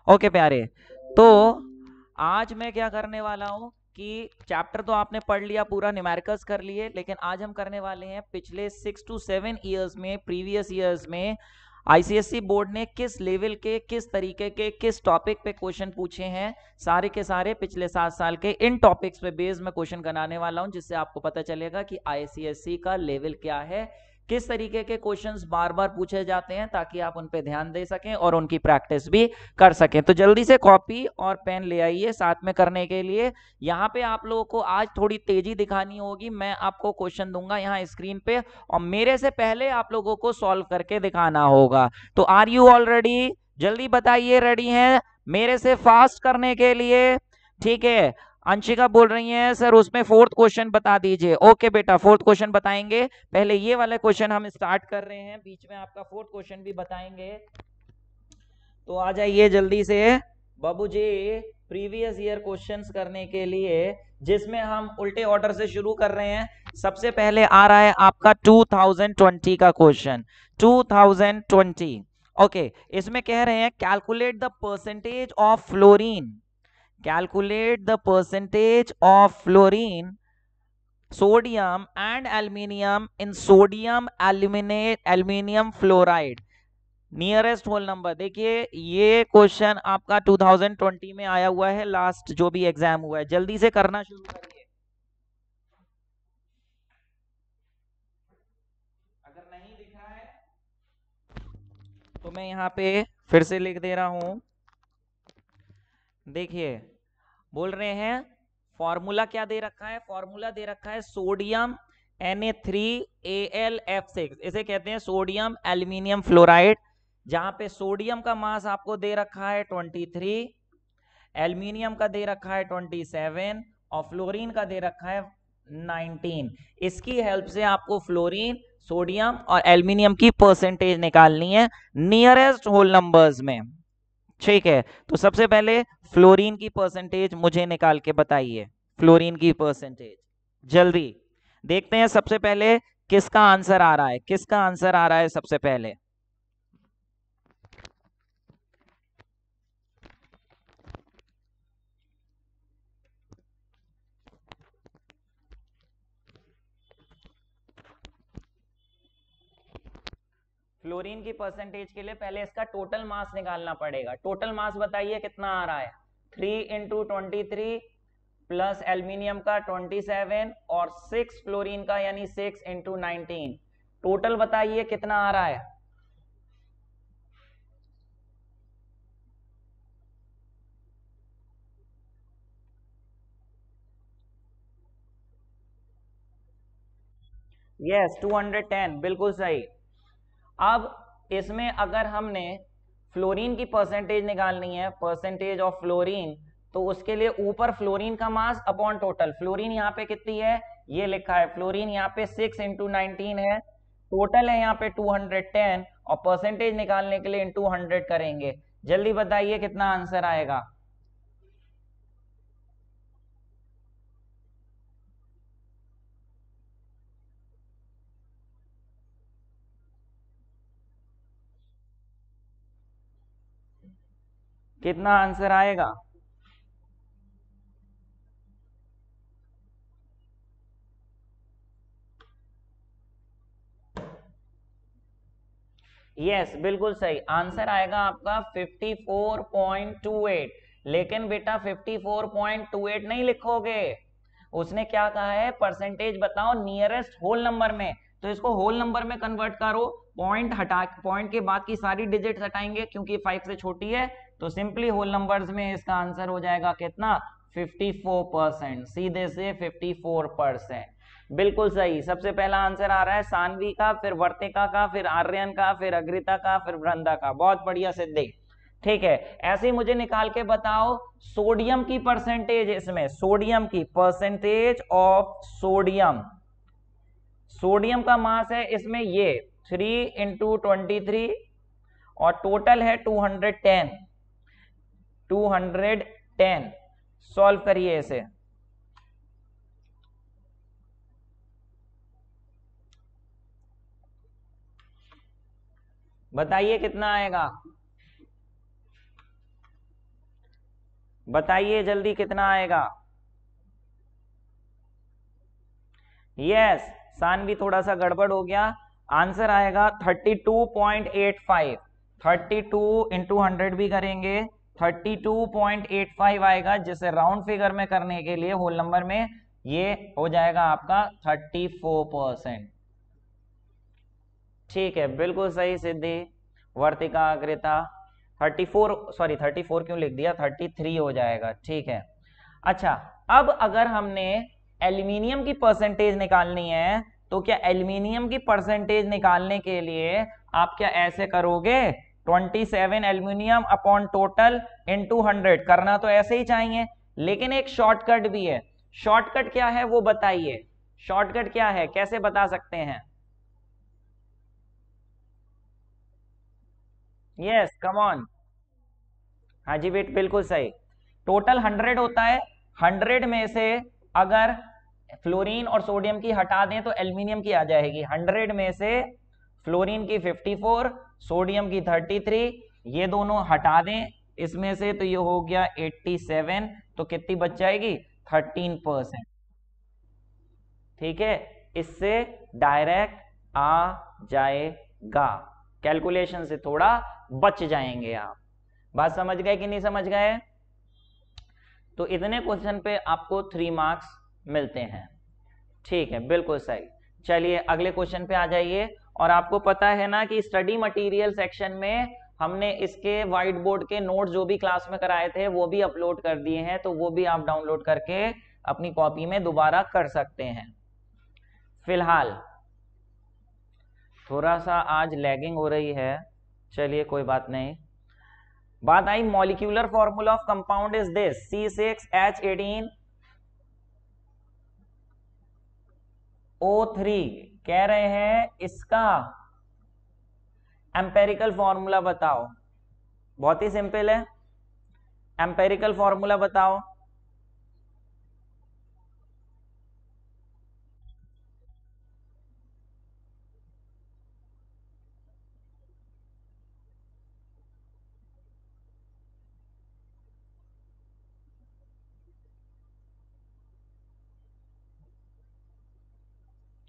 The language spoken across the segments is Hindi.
ओके प्यारे, तो आज मैं क्या करने वाला हूँ कि चैप्टर तो आपने पढ़ लिया, पूरा न्यूमेरिकल्स कर लिए, लेकिन आज हम करने वाले हैं पिछले 6 to 7 ईयर्स में, प्रीवियस ईयर्स में आईसीएसई बोर्ड ने किस लेवल के, किस तरीके के, किस टॉपिक पे क्वेश्चन पूछे हैं, सारे के सारे पिछले 7 साल के इन टॉपिक्स पे बेस्ड मैं क्वेश्चन बनाने वाला हूं, जिससे आपको पता चलेगा कि आईसीएसई का लेवल क्या है, किस तरीके के क्वेश्चंस बार बार पूछे जाते हैं, ताकि आप उन पे ध्यान दे सकें और उनकी प्रैक्टिस भी कर सकें। तो जल्दी से कॉपी और पेन ले आइए साथ में करने के लिए। यहाँ पे आप लोगों को आज थोड़ी तेजी दिखानी होगी। मैं आपको क्वेश्चन दूंगा यहाँ स्क्रीन पे और मेरे से पहले आप लोगों को सॉल्व करके दिखाना होगा। तो आर यू ऑल रेडी? जल्दी बताइए, रेडी हैं मेरे से फास्ट करने के लिए? ठीक है, अंशिका बोल रही हैं सर उसमें फोर्थ क्वेश्चन बता दीजिए। ओके बेटा, फोर्थ क्वेश्चन बताएंगे। पहले ये वाला क्वेश्चन हम स्टार्ट कर रहे हैं, बीच में आपका फोर्थ क्वेश्चन भी बताएंगे। तो आ जाइए जल्दी से बाबू जी प्रीवियस ईयर क्वेश्चंस करने के लिए, जिसमें हम उल्टे ऑर्डर से शुरू कर रहे हैं। सबसे पहले आ रहा है आपका 2020 का क्वेश्चन, 2020। ओके, इसमें कह रहे हैं calculate the percentage of fluorine, calculate the percentage of fluorine, sodium and aluminium in sodium aluminium fluoride nearest whole number. देखिए ये क्वेश्चन आपका 2020 में आया हुआ है, लास्ट जो भी एग्जाम हुआ है। जल्दी से करना शुरू करिए, अगर नहीं दिख रहा है तो मैं यहाँ पे फिर से लिख दे रहा हूं। देखिए बोल रहे हैं फॉर्मूला क्या दे रखा है, फॉर्मूला दे रखा है सोडियम Na3Al(F6), इसे कहते हैं सोडियम एल्यूमिनियम फ्लोराइड, जहां पे सोडियम का मास आपको दे रखा है 23, एल्यूमिनियम का दे रखा है 27 और फ्लोरीन का दे रखा है 19। इसकी हेल्प से आपको फ्लोरीन, सोडियम और एल्यूमिनियम की परसेंटेज निकालनी है नियरेस्ट होल नंबर्स में। ठीक है, तो सबसे पहले फ्लोरीन की परसेंटेज मुझे निकाल के बताइए, फ्लोरीन की परसेंटेज जल्दी देखते हैं। सबसे पहले किसका आंसर आ रहा है, किसका आंसर आ रहा है सबसे पहले? फ्लोरीन की परसेंटेज के लिए पहले इसका टोटल मास निकालना पड़ेगा। टोटल मास बताइए कितना आ रहा है? 3 × 23 प्लस एल्यूमिनियम का 27 और 6 फ्लोरीन का यानी 6 × 19। टोटल बताइए कितना आ रहा है? यस 210, बिल्कुल सही। अब इसमें अगर हमने फ्लोरीन की परसेंटेज निकालनी है, परसेंटेज ऑफ फ्लोरीन, तो उसके लिए ऊपर फ्लोरीन का मास अपॉन टोटल। फ्लोरीन यहाँ पे कितनी है, ये लिखा है, फ्लोरीन यहाँ पे 6 × 19 है, टोटल है यहाँ पे 210 और परसेंटेज निकालने के लिए इंटू 100 करेंगे। जल्दी बताइए कितना आंसर आएगा? कितना आंसर आएगा? यस बिल्कुल सही आंसर आएगा आपका 54.28। लेकिन बेटा 54.28 नहीं लिखोगे, उसने क्या कहा है, परसेंटेज बताओ नियरेस्ट होल नंबर में। तो इसको होल नंबर में कन्वर्ट करो, पॉइंट हटा, पॉइंट के बाद की सारी डिजिट हटाएंगे क्योंकि 5 से छोटी है, तो सिंपली होल नंबर्स में इसका आंसर हो जाएगा कितना, 54%, सीधे से 54%। बिल्कुल सही। सबसे पहला आंसर आ रहा है सानवी का, फिर वर्तिका का, फिर आर्यन का, फिर अग्रिता का, फिर वृंदा का। बहुत बढ़िया सिद्धि। ठीक है, ऐसे ही मुझे निकाल के बताओ सोडियम की परसेंटेज, इसमें सोडियम की परसेंटेज ऑफ सोडियम। सोडियम का मास है इसमें ये 3 × 23 और टोटल है 210। 210 सॉल्व करिए इसे, बताइए कितना आएगा? बताइए जल्दी कितना आएगा। यस, सानवी थोड़ा सा गड़बड़ हो गया। आंसर आएगा 32.85। 32 इंटू 100 भी करेंगे, 32.85 आएगा, जिसे राउंड फिगर में करने के लिए होल नंबर में ये हो जाएगा आपका 34%। ठीक है, बिल्कुल सही सिद्धि, वर्तिका, अग्रिता। 34, सॉरी 34 क्यों लिख दिया, 33 हो जाएगा। ठीक है। अच्छा, अब अगर हमने एल्यूमिनियम की परसेंटेज निकालनी है, तो क्या एल्यूमिनियम की परसेंटेज निकालने के लिए आप क्या ऐसे करोगे, 27 एल्यूमिनियम अपॉन टोटल इनटू 100, करना तो ऐसे ही चाहिए, लेकिन एक शॉर्टकट भी है। शॉर्टकट क्या है वो बताइए, शॉर्टकट क्या है, कैसे बता सकते हैं? Yes, come on. हाँ जी बेट, बिल्कुल सही। टोटल 100 होता है, 100 में से अगर फ्लोरीन और सोडियम की हटा दें तो एल्यूमिनियम की आ जाएगी। 100 में से फ्लोरीन की 54, सोडियम की 33, ये दोनों हटा दें इसमें से, तो ये हो गया 87, तो कितनी बच जाएगी, 13%। ठीक है, इससे डायरेक्ट आ जाएगा, कैलकुलेशन से थोड़ा बच जाएंगे आप। बात समझ गए कि नहीं समझ गए? तो इतने क्वेश्चन पे आपको 3 मार्क्स मिलते हैं। ठीक है, बिल्कुल सही। चलिए अगले क्वेश्चन पे आ जाइए। और आपको पता है ना कि स्टडी मटेरियल सेक्शन में हमने इसके व्हाइट बोर्ड के नोट्स जो भी क्लास में कराए थे वो भी अपलोड कर दिए हैं, तो वो भी आप डाउनलोड करके अपनी कॉपी में दोबारा कर सकते हैं। फिलहाल थोड़ा सा आज लैगिंग हो रही है, चलिए कोई बात नहीं। बात आई molecular formula of compound is this C6H18 O3। कह रहे हैं इसका एम्पेरिकल फॉर्मूला बताओ। बहुत ही सिंपल है, एम्पेरिकल फॉर्मूला बताओ।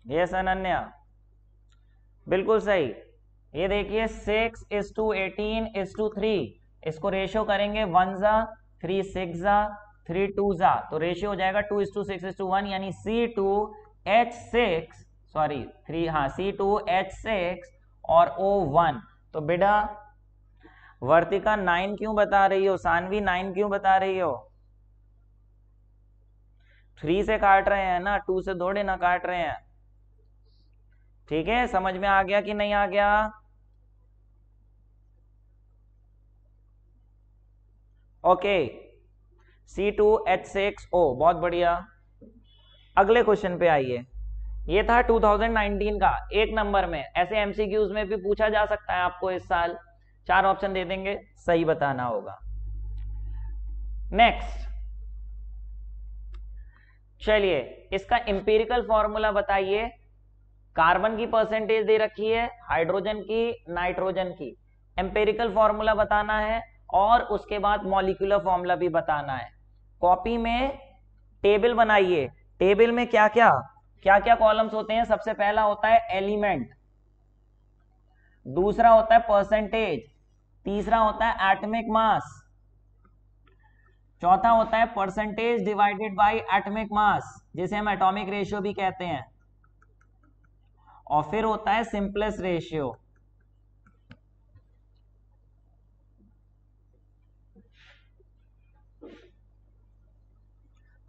यस अनन्या, बिल्कुल सही। ये देखिए 6:18:3, इसको रेशियो करेंगे 1 जा 3 6 जा 3 2 जा, तो रेशियो हो जाएगा 2:6:1, यानी C2H6, सॉरी 3, हाँ C2H6 और O1। तो बेटा वर्तिका 9 क्यों बता रही हो, सानवी 9 क्यों बता रही हो? 3 से काट रहे हैं ना, 2 से थोड़े ना काट रहे हैं। ठीक है, समझ में आ गया कि नहीं आ गया? ओके, C2H6O, बहुत बढ़िया। अगले क्वेश्चन पे आइए। ये था 2019 का, एक नंबर में, ऐसे एमसीक्यूज में भी पूछा जा सकता है आपको इस साल। 4 ऑप्शन दे देंगे, सही बताना होगा। नेक्स्ट, चलिए इसका इंपेरिकल फॉर्मूला बताइए। कार्बन की परसेंटेज दे रखी है, हाइड्रोजन की, नाइट्रोजन की। एम्पेरिकल फॉर्मूला बताना है और उसके बाद मॉलिक्यूलर फॉर्मूला भी बताना है। कॉपी में टेबल बनाइए। टेबल में क्या क्या कॉलम्स होते हैं? सबसे पहला होता है एलिमेंट, दूसरा होता है परसेंटेज, तीसरा होता है एटॉमिक मास, चौथा होता है percentage divided by atomic mass, जिसे हम एटॉमिक रेशियो भी कहते हैं, और फिर होता है सिंपलेस्ट रेशियो।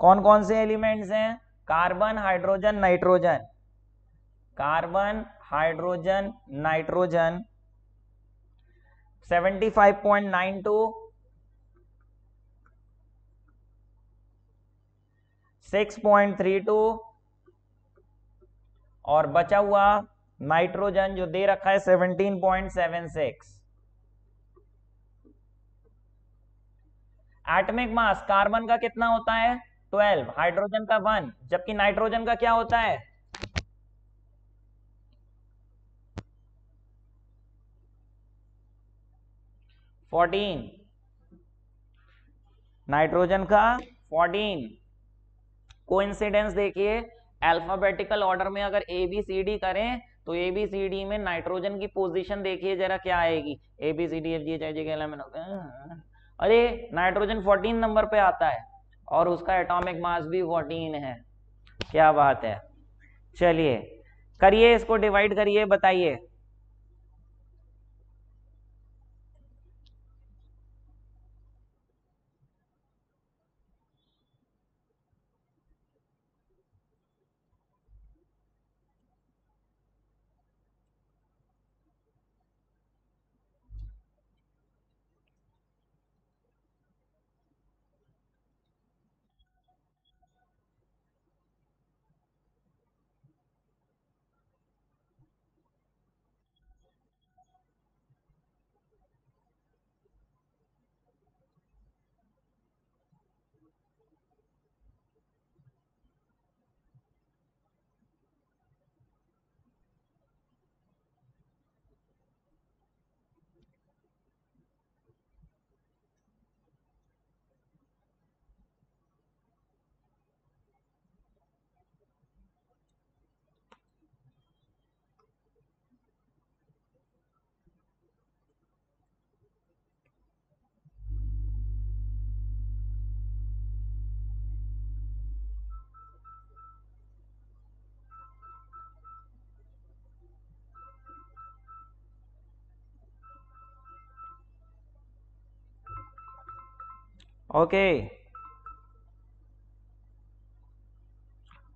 कौन कौन से एलिमेंट्स हैं? Carbon, hydrogen, nitrogen. Carbon, hydrogen, nitrogen 75.92, 6.32, और बचा हुआ नाइट्रोजन जो दे रखा है 17.76। एटॉमिक मास कार्बन का कितना होता है? 12, हाइड्रोजन का 1, जबकि नाइट्रोजन का क्या होता है? 14। नाइट्रोजन का 14। कोइंसिडेंस देखिए, अल्फाबेटिकल ऑर्डर में अगर ए बी सी डी करें तो ए बी सी डी में नाइट्रोजन की पोजीशन देखिए जरा क्या आएगी, A B C D F G H I J K L M N O. अरे नाइट्रोजन 14 नंबर पे आता है और उसका एटॉमिक मास भी 14 है। क्या बात है। चलिए करिए, इसको डिवाइड करिए, बताइए। ओके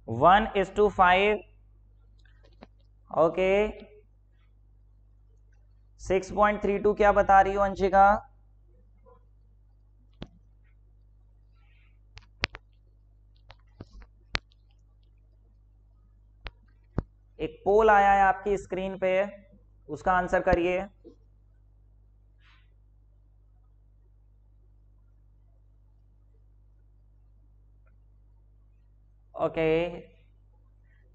1:5। ओके 6.32 क्या बता रही हो अंशिका? एक पोल आया है आपकी स्क्रीन पे, उसका आंसर करिए। ओके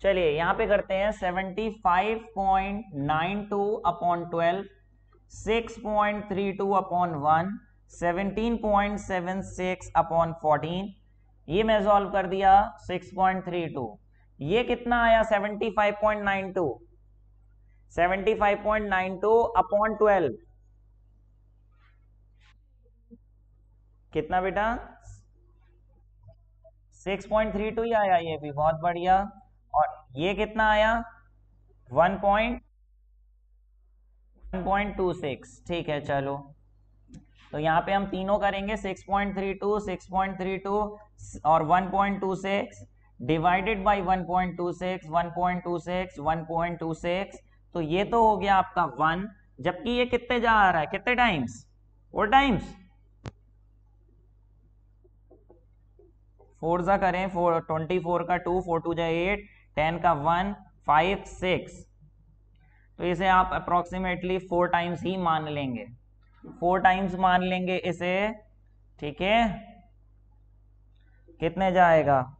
चलिए यहां पे करते हैं 75.92 अपॉन 12, 6.32 अपॉन 1, 17.76 अपॉन 14। ये मैं सॉल्व कर दिया 6.32। ये कितना आया 75.92, 75.92 अपॉन 12 कितना बेटा? 6.32 ही आया, ये भी बहुत बढ़िया। और ये कितना आया 1.26। ठीक है चलो, तो यहाँ पे हम तीनों करेंगे 6.32, 6.32 और 1.26 डिवाइडेड बाय 1.26, 1.26, 1.26। तो ये तो हो गया आपका 1, जबकि ये कितने जा रहा है, कितने टाइम्स? 4 टाइम्स। 4 जा करें 4, 24 का 2, 4 2 जा 8, 10 का 1, 5 6। तो इसे आप अप्रोक्सीमेटली 4 टाइम्स ही मान लेंगे, 4 टाइम्स मान लेंगे इसे। ठीक है, कितने जाएगा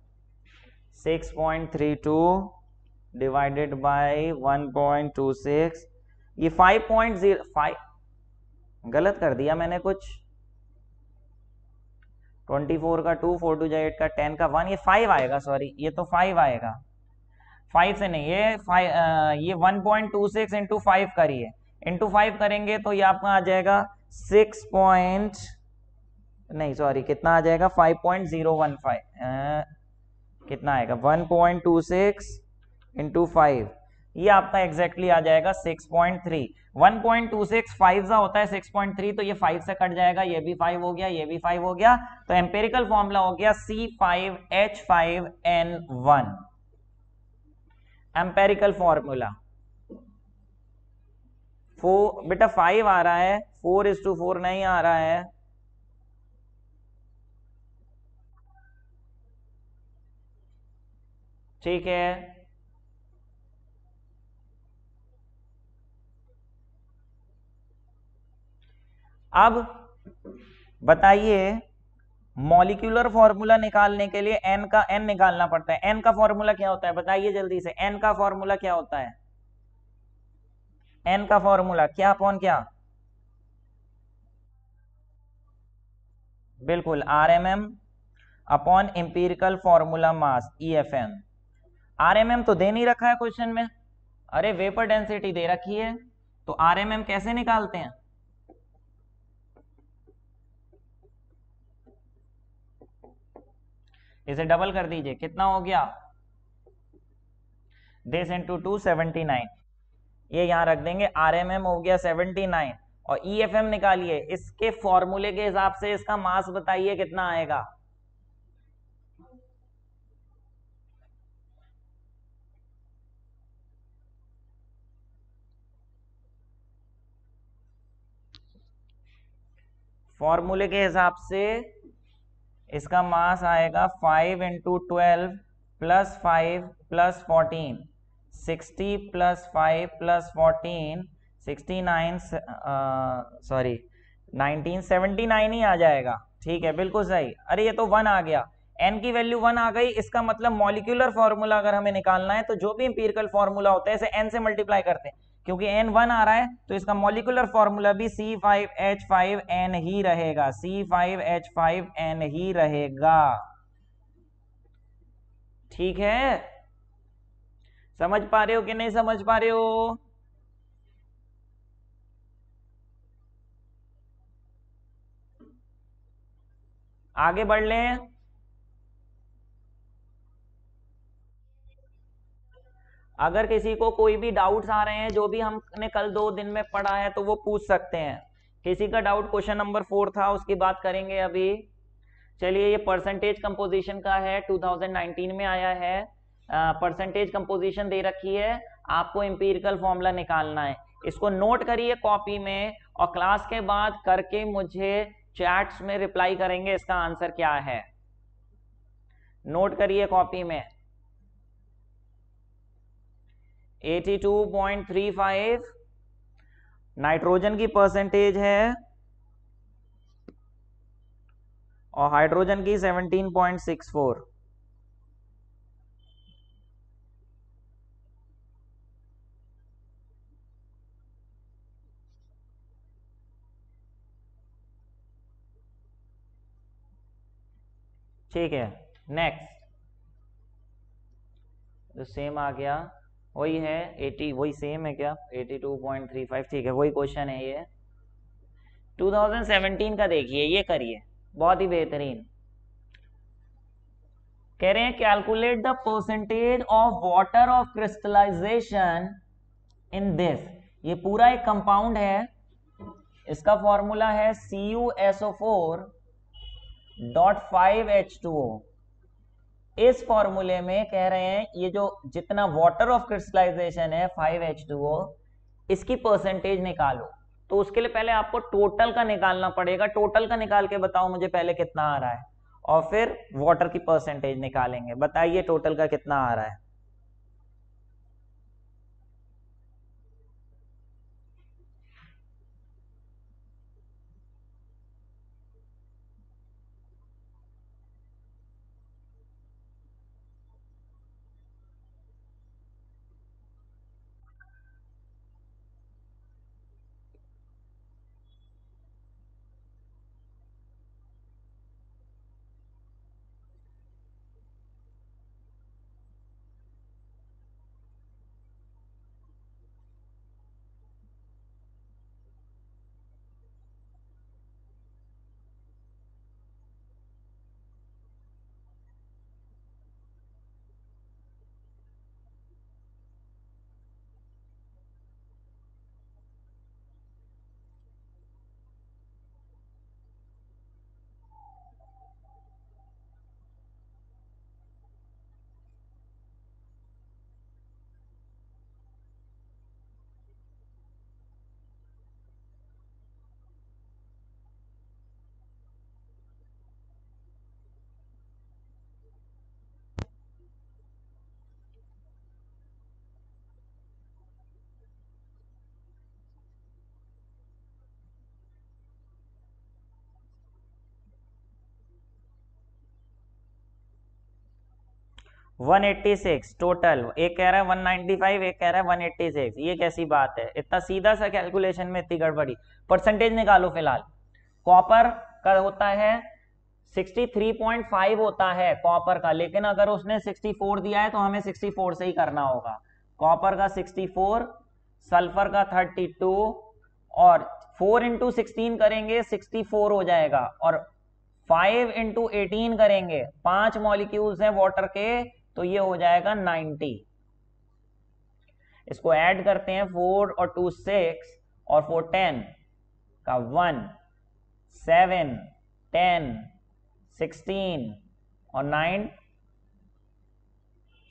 6.32 डिवाइडेड बाय 1.26, ये 5.05 गलत कर दिया मैंने कुछ। 24 का 2, 4 2 जा 8 का 10 का 1, ये 5 आएगा, सॉरी ये तो 5 आएगा, 5 से नहीं, ये 5, ये 1.26 इंटू 5 करिए, इंटू 5 करेंगे तो ये आपका आ जाएगा 6 पॉइंट, नहीं सॉरी कितना आ जाएगा 5.015, कितना आएगा 1.26 इंटू 5, ये आपका एग्जैक्टली आ जाएगा 6.3। 1.26 5 सा होता है 6.3, तो ये 5 से कट जाएगा, ये भी 5 हो गया, ये भी 5 हो गया, तो एम्पेरिकल फॉर्मूला हो गया C5H5N1। एम्पेरिकल फॉर्मूला 4 बेटा 5 आ रहा है, 4:4 नहीं आ रहा है। ठीक है, अब बताइए मॉलिक्यूलर फॉर्मूला निकालने के लिए n का n निकालना पड़ता है। n का फॉर्मूला क्या होता है बताइए जल्दी से, n का फॉर्मूला क्या होता है? n का फॉर्मूला क्या अपॉन क्या? बिल्कुल, RMM upon empirical formula mass EFM। RMM तो दे नहीं रखा है क्वेश्चन में, अरे वेपर डेंसिटी दे रखी है, तो RMM कैसे निकालते हैं? इसे डबल कर दीजिए, कितना हो गया? दिस इंटू 279, ये यहां रख देंगे। RMM हो गया 79 और EFM निकालिए, इसके फॉर्मूले के हिसाब से इसका मास बताइए कितना आएगा। फॉर्मूले के हिसाब से इसका मास आएगा 5 into 12 plus 5 plus 14, 60 plus 5 plus 14, 69 sorry 1979 ही आ जाएगा। ठीक है, बिल्कुल सही। अरे ये तो 1 आ गया, n की वैल्यू 1 आ गई, इसका मतलब मॉलिक्यूलर फॉर्मूला अगर हमें निकालना है तो जो भी इंपीरिकल फॉर्मूला होता है इसे n से मल्टीप्लाई करते हैं, क्योंकि n 1 आ रहा है तो इसका मॉलिक्यूलर फॉर्मूला भी C5H5n ही रहेगा, C5H5n ही रहेगा। ठीक है, समझ पा रहे हो कि नहीं समझ पा रहे हो? आगे बढ़ लें। अगर किसी को कोई भी डाउट्स आ रहे हैं जो भी हमने कल 2 दिन में पढ़ा है तो वो पूछ सकते हैं। किसी का डाउट क्वेश्चन नंबर 4 था, उसकी बात करेंगे अभी। चलिए, ये परसेंटेज कंपोजिशन का है, 2019 में आया है। परसेंटेज कंपोजिशन दे रखी है, आपको एम्पिरिकल फॉर्मूला निकालना है। इसको नोट करिए कॉपी में और क्लास के बाद करके मुझे चैट्स में रिप्लाई करेंगे इसका आंसर क्या है। नोट करिए कॉपी में। 82.35 नाइट्रोजन की परसेंटेज है और हाइड्रोजन की 17.64। ठीक है, नेक्स्ट तो सेम आ गया, वही है 80, वही सेम है क्या? 82.35, ठीक है, वही क्वेश्चन है ये 2017 का। देखिए, ये करिए, बहुत ही बेहतरीन। कह रहे हैं calculate the percentage of water of crystallization in this. ये पूरा एक कंपाउंड है, इसका फॉर्मूला है CuSO4.5H2O। इस फॉर्मूले में कह रहे हैं ये जो जितना वाटर ऑफ क्रिस्टलाइजेशन है 5H2O, इसकी परसेंटेज निकालो। तो उसके लिए पहले आपको टोटल का निकालना पड़ेगा। टोटल का निकाल के बताओ मुझे पहले कितना आ रहा है, और फिर वाटर की परसेंटेज निकालेंगे। बताइए टोटल का कितना आ रहा है। वन 186 टोटल, एक कह रहा है 195, एक कह रहा है 186। ये कैसी बात है? इतना सीधा सा कैलकुलेशन में इतनी गड़बड़ी। परसेंटेज निकालो फिलहाल। कॉपर का होता है 63.5 होता है कॉपर का, लेकिन अगर उसने 64 दिया है तो हमें 64 से ही करना होगा। कॉपर का 64, सल्फर का 32, और 4 इंटू 16 करेंगे 64 हो जाएगा, और 5 इंटू 18 करेंगे, 5 मॉलिक्यूल्स हैं वाटर के, तो ये हो जाएगा 90। इसको ऐड करते हैं, 4 और 2 6, और 4 10 का 1 7 10 16 और 9,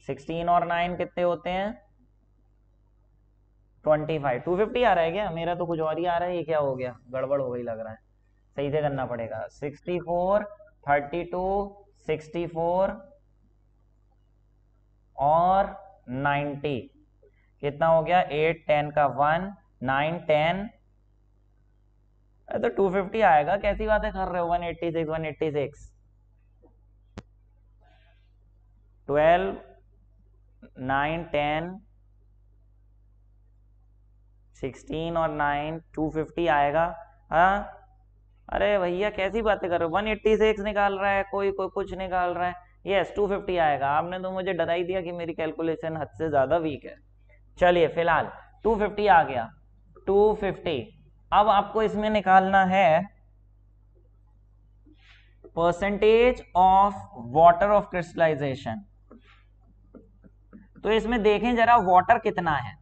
16 और 9 कितने होते हैं? 25। 250 आ रहा है क्या? मेरा तो कुछ और ही आ रहा है, ये क्या हो गया? गड़बड़ हो गई लग रहा है, सही से करना पड़ेगा। 64 32 64 और 90 कितना हो गया? 8 10 का 1 9 10, तो 250 आएगा। कैसी बातें कर रहे हो? 186 186 12 9 10 16 और 9 250 आएगा। हाँ, अरे भैया कैसी बातें कर रहे हो? 186 निकाल रहा है कोई, कोई कुछ निकाल रहा है। यस 250 आएगा। आपने तो मुझे डरा ही दिया कि मेरी कैलकुलेशन हद से ज्यादा वीक है। चलिए फिलहाल 250 आ गया। 250। अब आपको इसमें निकालना है percentage of water of crystallization. तो इसमें देखें जरा वाटर कितना है।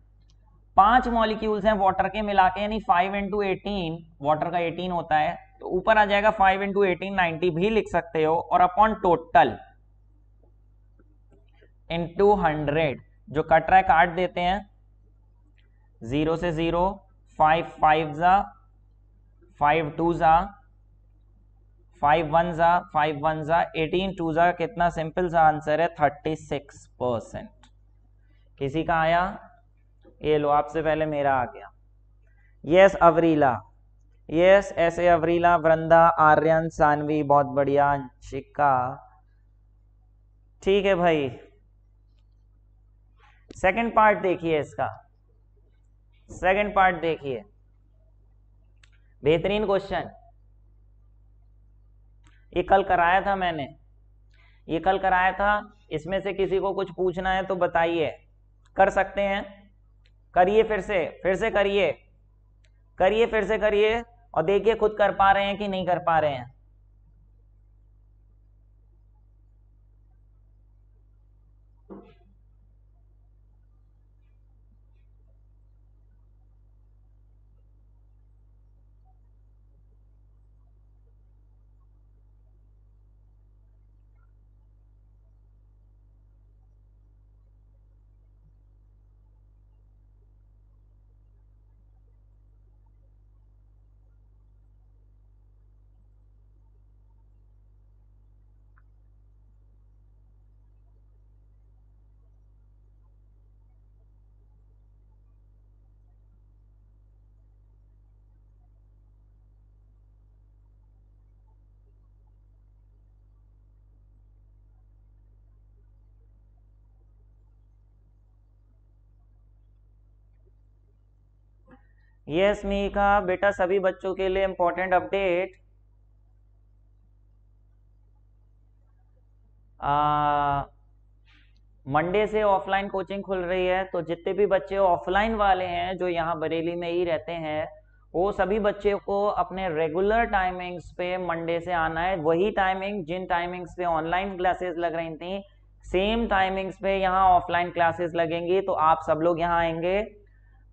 5 मॉलिक्यूल्स हैं वाटर के मिला के, यानी 5 इंटू 18, वाटर का 18 होता है, तो ऊपर आ जाएगा 5 इंटू 18 90 भी लिख सकते हो, और अपॉन टोटल इंटू 100। जो कट रहा है काट देते हैं, 0 से 0, 5 5 जा, 5 2 जा, 5 1 जा, 5 1 जा, 18 2 जा, कितना सिंपल सा आंसर है 36%। किसी का आया? ये लो, आपसे पहले मेरा आ गया। यस अवरीला, यस ऐसे अवरीला, वृंदा, आर्यन, सानवी, बहुत बढ़िया, अंशिका, ठीक है भाई। सेकंड पार्ट देखिए इसका, सेकंड पार्ट देखिए, बेहतरीन क्वेश्चन। ये कल कराया था मैंने, ये कल कराया था। इसमें से किसी को कुछ पूछना है तो बताइए, कर सकते हैं? करिए, फिर से करिए, करिए फिर से करिए, और देखिए खुद कर पा रहे हैं कि नहीं कर पा रहे हैं। यस मीका बेटा, सभी बच्चों के लिए इंपॉर्टेंट अपडेट। मंडे से ऑफलाइन कोचिंग खुल रही है, तो जितने भी बच्चे ऑफलाइन वाले हैं जो यहाँ बरेली में ही रहते हैं, वो सभी बच्चे को अपने रेगुलर टाइमिंग्स पे मंडे से आना है। वही टाइमिंग जिन टाइमिंग्स पे ऑनलाइन क्लासेस लग रही थी, सेम टाइमिंग्स पे यहाँ ऑफलाइन क्लासेस लगेंगी। तो आप सब लोग यहाँ आएंगे,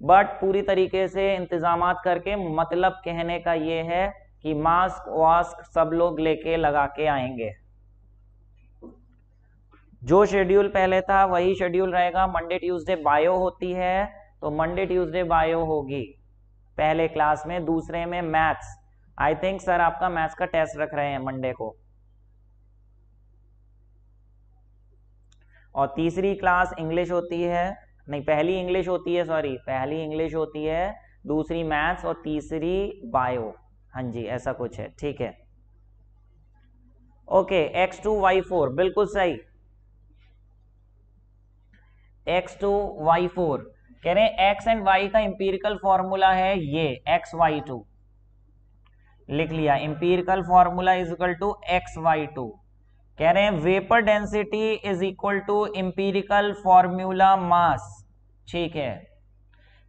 बट पूरी तरीके से इंतजामात करके। मतलब कहने का ये है कि मास्क वास्क सब लोग लेके लगा के आएंगे। जो शेड्यूल पहले था वही शेड्यूल रहेगा। मंडे ट्यूसडे बायो होती है, तो मंडे ट्यूसडे बायो होगी पहले क्लास में। दूसरे में मैथ्स, आई थिंक सर आपका मैथ्स का टेस्ट रख रहे हैं मंडे को। और तीसरी क्लास इंग्लिश होती है, नहीं पहली इंग्लिश होती है, सॉरी पहली इंग्लिश होती है, दूसरी मैथ्स और तीसरी बायो। हाँ जी ऐसा कुछ है, ठीक है। ओके, x2 y4 बिल्कुल सही। x2 y4 कह रहे हैं x एंड y का इंपीरिकल फॉर्मूला है ये x y2। लिख लिया, empirical formula is equal to XY2। कह रहे हैं vapour density is equal to empirical formula mass. ठीक है,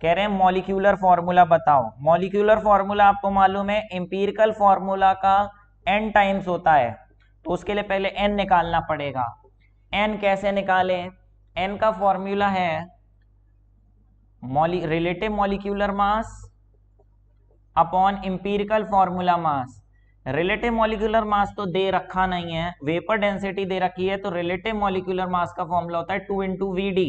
कह रहे हैं मॉलिक्यूलर फॉर्मूला बताओ। मॉलिक्यूलर फॉर्मूला आपको मालूम है इंपिरिकल फॉर्मूला का n टाइम्स होता है, तो उसके लिए पहले n निकालना पड़ेगा। n कैसे निकालें? n का फॉर्मूला है relative molecular mass upon empirical formula मास। रिलेटिव मॉलिक्यूलर मास तो दे रखा नहीं है, वेपर डेंसिटी दे रखी है, तो रिलेटिव मॉलिक्यूलर मास का फॉर्मूला होता है 2 × VD।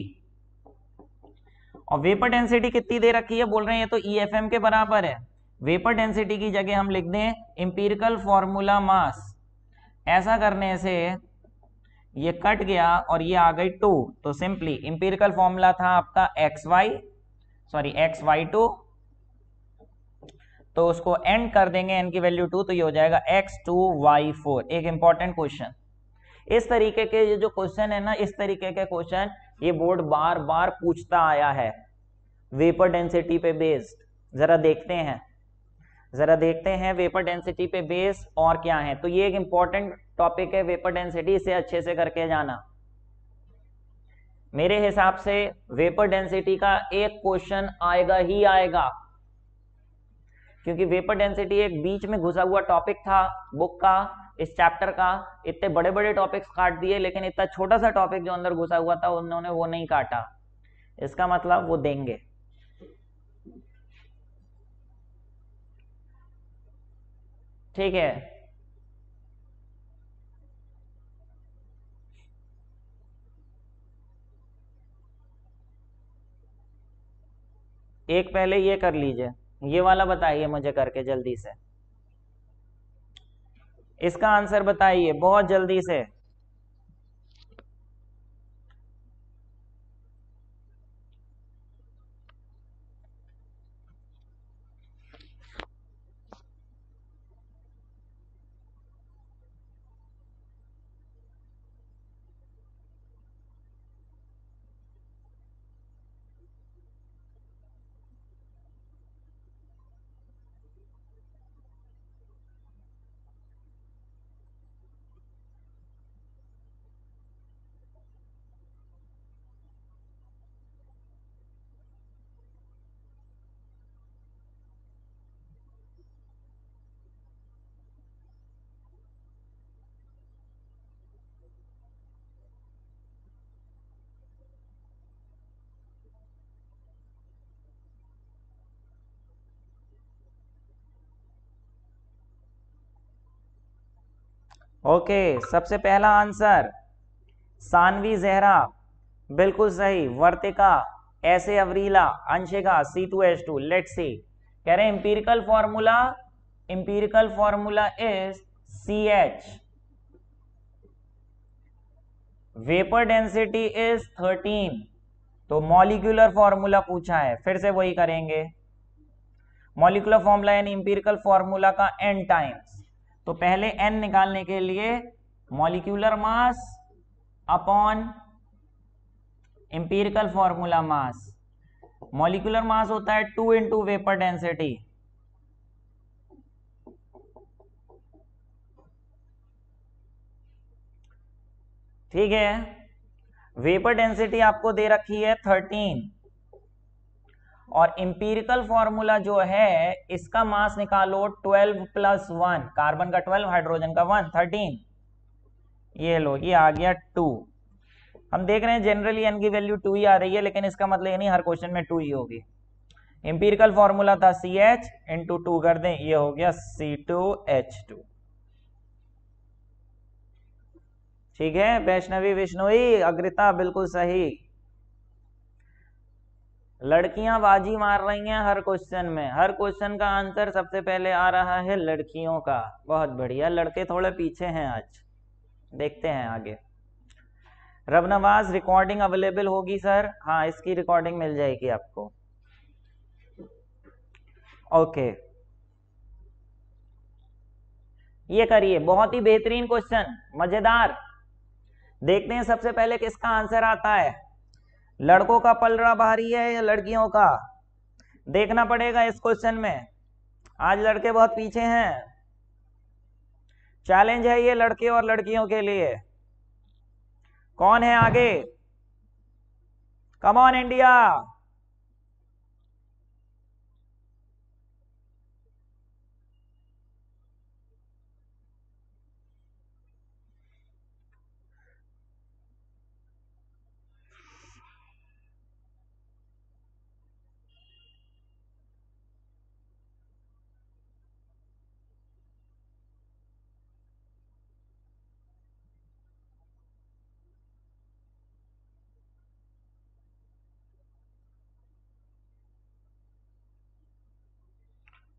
और वेपर डेंसिटी कितनी दे रखी है बोल रहे हैं, ये तो EFM के बराबर है। वेपर डेंसिटी की जगह हम लिख दें इंपिरिकल फॉर्मूला मास। ऐसा करने से ये कट गया और ये आ गई 2, तो सिंपली इंपिरिकल फॉर्मूला था आपका XY2, तो उसको एंड कर देंगे n की वैल्यू 2, तो ये हो जाएगा X2Y4। एक इंपॉर्टेंट क्वेश्चन, इस तरीके के ये जो क्वेश्चन है ना, इस तरीके के क्वेश्चन ये बोर्ड बार बार पूछता आया है वेपर डेंसिटी पे बेस्ड। जरा देखते हैं वेपर डेंसिटी पे बेस्ड और क्या है। तो ये एक इंपॉर्टेंट टॉपिक है वेपर डेंसिटी, इसे अच्छे से करके जाना। मेरे हिसाब से वेपर डेंसिटी का एक क्वेश्चन आएगा ही आएगा, क्योंकि वेपर डेंसिटी एक बीच में घुसा हुआ टॉपिक था बुक का, इस चैप्टर का। इतने बड़े बड़े टॉपिक्स काट दिए, लेकिन इतना छोटा सा टॉपिक जो अंदर घुसा हुआ था उन्होंने वो नहीं काटा। इसका मतलब वो देंगे। ठीक है, एक पहले ये कर लीजिए, ये वाला बताइए मुझे करके जल्दी से, इसका आंसर बताइए बहुत जल्दी से। ओके, सबसे पहला आंसर सानवी जहरा, बिल्कुल सही। वर्तिका, ऐसे अवरीला, अंशिका, C2H2। लेट्स सी, कह रहे हैं empirical formula is CH, vapour density is 13। तो मॉलिक्यूलर फॉर्मूला पूछा है, फिर से वही करेंगे। मॉलिक्यूलर फॉर्मूला यानी इंपिरिकल फॉर्मूला का n टाइम्स। तो पहले n निकालने के लिए molecular mass upon empirical formula मास। मॉलिक्यूलर मास होता है 2 × वेपर डेंसिटी। ठीक है, वेपर डेंसिटी आपको दे रखी है 13, और इंपिरिकल फॉर्मूला जो है इसका मास निकालो 12 + 1, कार्बन का 12, हाइड्रोजन का 1, 13। ये लो, ये आ गया 2। हम देख रहे हैं जनरली n की वैल्यू 2 ही आ रही है, लेकिन इसका मतलब ये नहीं हर क्वेश्चन में 2 ही होगी। इंपिरिकल फॉर्मूला था CH × 2 कर दें, ये हो गया C2H2। ठीक है, वैष्णवी विष्णोई, अग्रिता बिल्कुल सही। लड़कियां बाजी मार रही हैं हर क्वेश्चन में, हर क्वेश्चन का आंसर सबसे पहले आ रहा है लड़कियों का। बहुत बढ़िया, लड़के थोड़े पीछे हैं आज, देखते हैं आगे। रबनवाज, रिकॉर्डिंग अवेलेबल होगी सर? हाँ, इसकी रिकॉर्डिंग मिल जाएगी आपको। ओके, ये करिए, बहुत ही बेहतरीन क्वेश्चन, मजेदार। देखते हैं सबसे पहले किसका आंसर आता है। लड़कों का पलड़ा भारी है या लड़कियों का, देखना पड़ेगा इस क्वेश्चन में। आज लड़के बहुत पीछे हैं। चैलेंज है ये लड़के और लड़कियों के लिए। कौन है आगे? Come on India.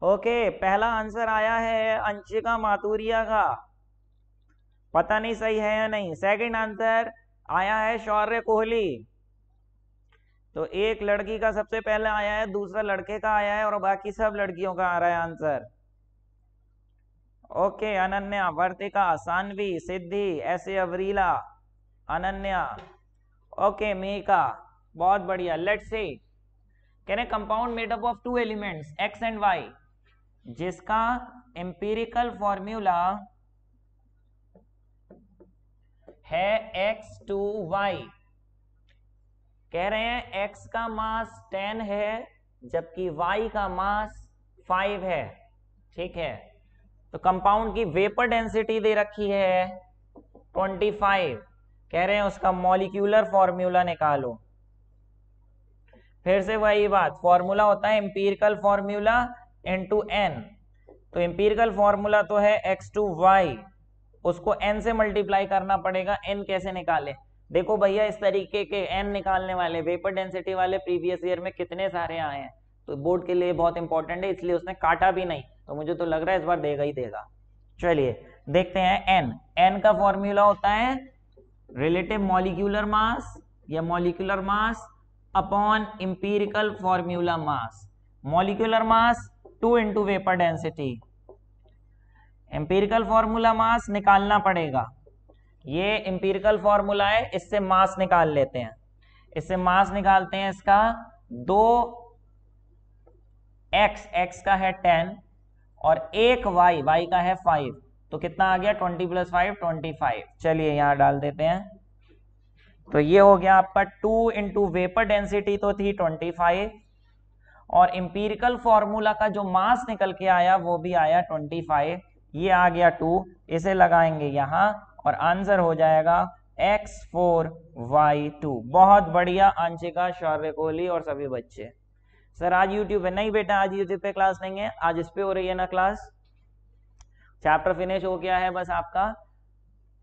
ओके, पहला आंसर आया है अंशिका माथुरिया का। पता नहीं सही है या नहीं। सेकंड आंसर आया है शौर्य कोहली। तो एक लड़की का सबसे पहले आया है, दूसरा लड़के का आया है, और बाकी सब लड़कियों का आ रहा है आंसर। ओके, अनन्या, वर्तिका, सानवी, सिद्धि, ऐसे अवरीला, अनन्या। ओके मीका, बहुत बढ़िया। Let's see, can a compound made up of two elements X and Y जिसका एम्पिरिकल फॉर्मूला है X2Y। कह रहे हैं X का मास 10 है जबकि Y का मास 5 है। ठीक है, तो कंपाउंड की वेपर डेंसिटी दे रखी है 25। कह रहे हैं उसका मॉलिक्यूलर फॉर्मूला निकालो। फिर से वही बात, फॉर्मूला होता है एम्पिरिकल फॉर्मूला इनटू n। तो एम्पिरिकल फॉर्मूला तो है X2Y, उसको n से मल्टीप्लाई करना पड़ेगा। n कैसे निकाले? देखो भैया, इस तरीके के n निकालने वाले वेपर डेंसिटी वाले प्रीवियस ईयर में कितने सारे आए हैं, तो बोर्ड के लिए बहुत इंपॉर्टेंट है, इसलिए उसने काटा भी नहीं। तो मुझे तो लग रहा है इस बार देगा ही देगा। चलिए देखते हैं। n का फॉर्मूला होता है रिलेटिव मॉलिक्यूलर मास या molecular mass upon empirical formula mass. Molecular mass 2 into vapour density, empirical formula mass निकालना पड़ेगा। ये एम्पिरिकल फॉर्मूला है, इससे मास निकाल लेते हैं। इससे मास निकालते हैं इसका 2x, x का है 10 और 1y, y का है 5। तो कितना आ गया? 20 + 5 25। चलिए यहां डाल देते हैं। तो ये हो गया आपका 2 इंटू वेपर डेंसिटी तो थी 25, और इंपीरिकल फॉर्मूला का जो मास निकल के आया वो भी आया 25। ये आ गया 2, इसे लगाएंगे यहां और आंसर हो जाएगा X4Y2। बहुत बढ़िया अंशिका, शौर्य कोहली और सभी बच्चे। सर आज यूट्यूब पे नहीं बेटा, आज यूट्यूब पे क्लास नहीं है, आज इस पे हो रही है ना क्लास। चैप्टर फिनिश हो गया है बस आपका,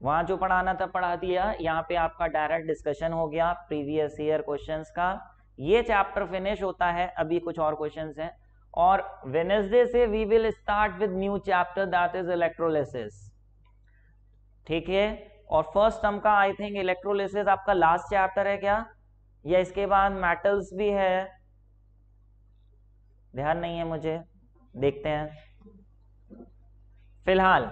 वहां जो पढ़ाना था पढ़ा दिया, यहाँ पे आपका डायरेक्ट डिस्कशन हो गया प्रीवियस ईयर क्वेश्चंस का। ये चैप्टर फिनिश होता है, अभी कुछ और क्वेश्चंस हैं, और वेडनेसडे से we will start with new chapter that is electrolysis. ठीक है, और फर्स्ट टर्म का आई थिंक इलेक्ट्रोलिसिस आपका लास्ट चैप्टर है क्या, या इसके बाद मेटल्स भी है? ध्यान नहीं है मुझे, देखते हैं। फिलहाल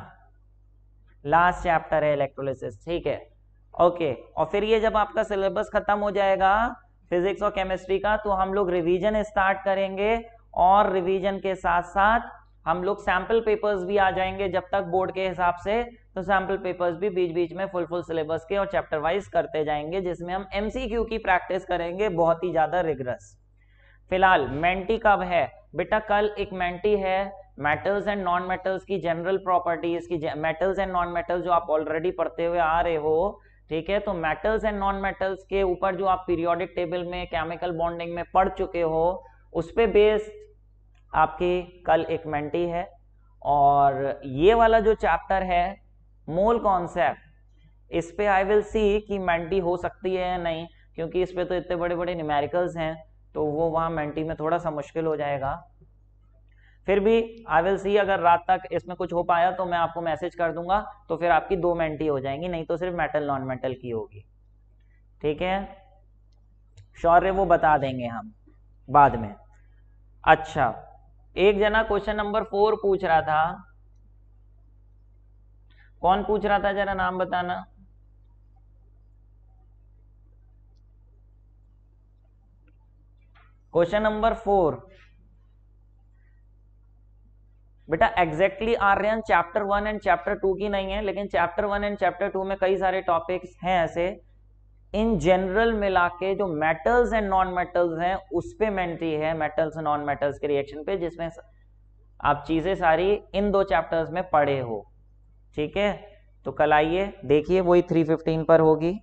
लास्ट चैप्टर है इलेक्ट्रोलिसिस। ठीक है, ओके। और फिर ये जब आपका सिलेबस खत्म हो जाएगा फिजिक्स और केमिस्ट्री का, तो हम लोग रिवीजन स्टार्ट करेंगे, और रिवीजन के साथ साथ हम लोग सैंपल पेपर्स भी आ जाएंगे जब तक बोर्ड के हिसाब से। तो सैंपल पेपर्स भी बीच बीच में फुल सिलेबस के और चैप्टर वाइज करते जाएंगे, जिसमें हम एमसीक्यू की प्रैक्टिस करेंगे बहुत ही ज्यादा रिगरस। फिलहाल मेंटी कब है बेटा? कल एक मेंटी है, मेटल्स एंड नॉन मेटल्स की जनरल प्रॉपर्टीज की, मेटल्स एंड नॉन मेटल्स जो आप ऑलरेडी पढ़ते हुए आ रहे हो। ठीक है, तो मेटल्स एंड नॉन मेटल्स के ऊपर जो आप पीरियोडिक टेबल में केमिकल बॉन्डिंग में पढ़ चुके हो, उस पे बेस्ड आपकी कल एक मेंटी है। और ये वाला जो चैप्टर है मोल कॉन्सेप्ट, इस पे आई विल सी कि मेंटी हो सकती है या नहीं, क्योंकि इस पे तो इतने बड़े बड़े न्यूमेरिकल्स हैं, तो वो वहां मेंटी में थोड़ा सा मुश्किल हो जाएगा। फिर भी आई विल सी, अगर रात तक इसमें कुछ हो पाया तो मैं आपको मैसेज कर दूंगा, तो फिर आपकी 2 मेंटी हो जाएंगी, नहीं तो सिर्फ मेटल नॉन मेटल की होगी। ठीक है, शौर्य वो बता देंगे हम बाद में। अच्छा, एक जना क्वेश्चन नंबर 4 पूछ रहा था, कौन पूछ रहा था जरा नाम बताना। क्वेश्चन नंबर 4, बेटा exactly Aryan chapter 1 and chapter 2 की नहीं है, लेकिन चैप्टर 1 एंड चैप्टर 2 में कई सारे टॉपिक्स हैं ऐसे इन जनरल मिला के जो मेटल्स एंड नॉन मेटल्स हैं उस पे मेंटी है, मेटल्स एंड नॉन मेटल्स के रिएक्शन पे, जिसमें आप चीजें सारी इन 2 चैप्टर्स में पढ़े हो। ठीक है, तो कल आइए देखिए, वही 3:15 पर होगी।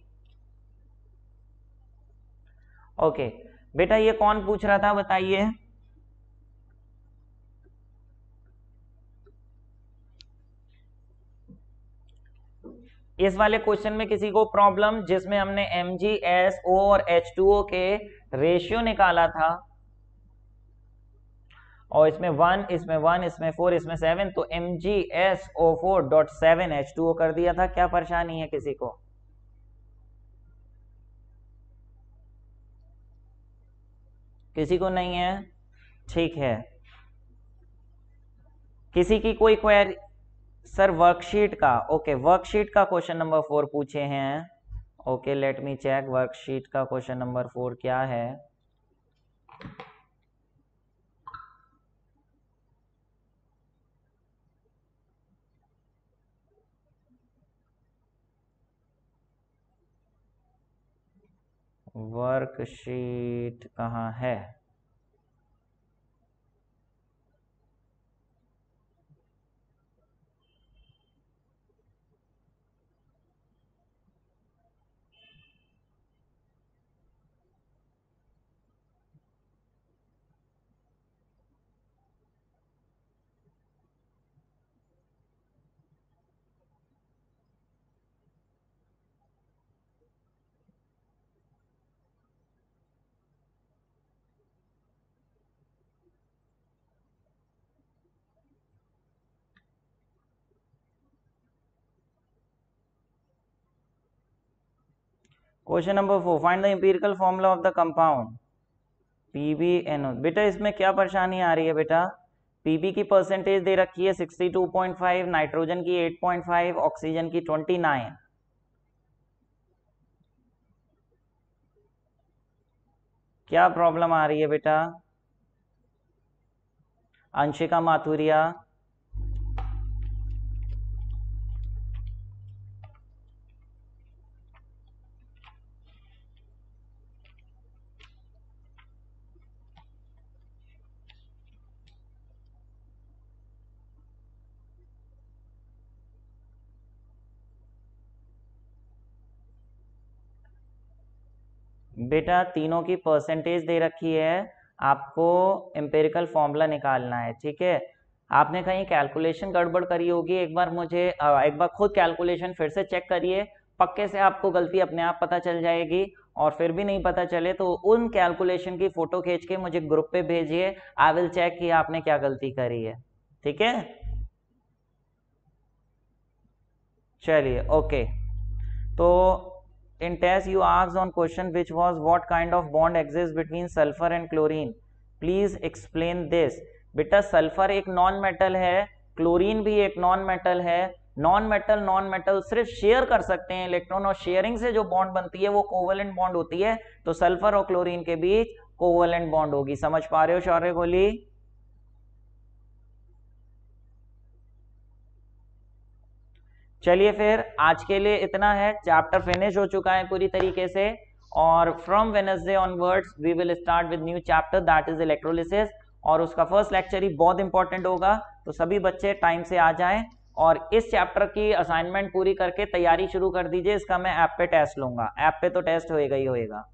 ओके बेटा, ये कौन पूछ रहा था बताइए? इस वाले क्वेश्चन में किसी को प्रॉब्लम, जिसमें हमने MgSO और H2O के रेशियो निकाला था, और इसमें 1, इसमें 1, इसमें 4, इसमें 7, तो MgSO4.7H2O कर दिया था। क्या परेशानी है किसी को? किसी को नहीं है? ठीक है, किसी की कोई क्वेरी? सर वर्कशीट का, ओके, वर्कशीट का क्वेश्चन नंबर 4 पूछे हैं। Okay, let me check worksheet का क्वेश्चन नंबर 4 क्या है। वर्कशीट कहाँ है? Question number 4, find the empirical formula of the compound PbNO। बेटा इसमें क्या परेशानी आ रही है बेटा? Pb की परसेंटेज दे रखी है 62.5, नाइट्रोजन की 8.5, ऑक्सीजन की 29। क्या प्रॉब्लम आ रही है बेटा? अंशिका माथुरिया, बेटा तीनों की परसेंटेज दे रखी है, आपको एम्पिरिकल फॉर्मूला निकालना है। ठीक है, आपने कहीं कैलकुलेशन गड़बड़ करी होगी, एक बार मुझे एक बार खुद कैलकुलेशन फिर से चेक करिए, पक्के से आपको गलती अपने आप पता चल जाएगी। और फिर भी नहीं पता चले तो उन कैलकुलेशन की फोटो खींच के मुझे ग्रुप पे भेजिए, आई विल चेक कि आपने क्या गलती करी है। ठीक है, चलिए ओके। तो in test you asked on question which was what kind of bond exists between sulfur and chlorine, please explain this। बेटा सल्फर एक नॉन मेटल है, क्लोरीन भी एक नॉन मेटल है। नॉन मेटल सिर्फ शेयर कर सकते हैं इलेक्ट्रॉन, और शेयरिंग से जो बॉन्ड बनती है वो कोवेलेंट बॉन्ड होती है। तो सल्फर और क्लोरीन के बीच कोवेलेंट बॉन्ड होगी। समझ पा रहे हो शौर्य कोहली? चलिए फिर आज के लिए इतना है, चैप्टर फिनिश हो चुका है पूरी तरीके से, और from Wednesday onwards we will start with new chapter that is electrolysis, और उसका फर्स्ट लेक्चर ही बहुत इंपॉर्टेंट होगा। तो सभी बच्चे टाइम से आ जाएं और इस चैप्टर की असाइनमेंट पूरी करके तैयारी शुरू कर दीजिए। इसका मैं ऐप पे टेस्ट लूंगा, ऐप पे तो टेस्ट होएगा ही होएगा।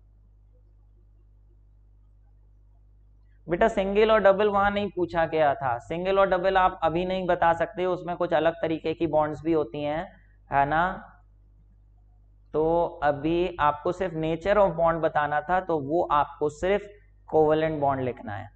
बेटा सिंगल और डबल वहां नहीं पूछा गया था, सिंगल और डबल आप अभी नहीं बता सकते, उसमें कुछ अलग तरीके की बॉन्ड्स भी होती हैं, है ना। तो अभी आपको सिर्फ नेचर ऑफ बॉन्ड बताना था, तो वो आपको सिर्फ कोवेलेंट बॉन्ड लिखना है।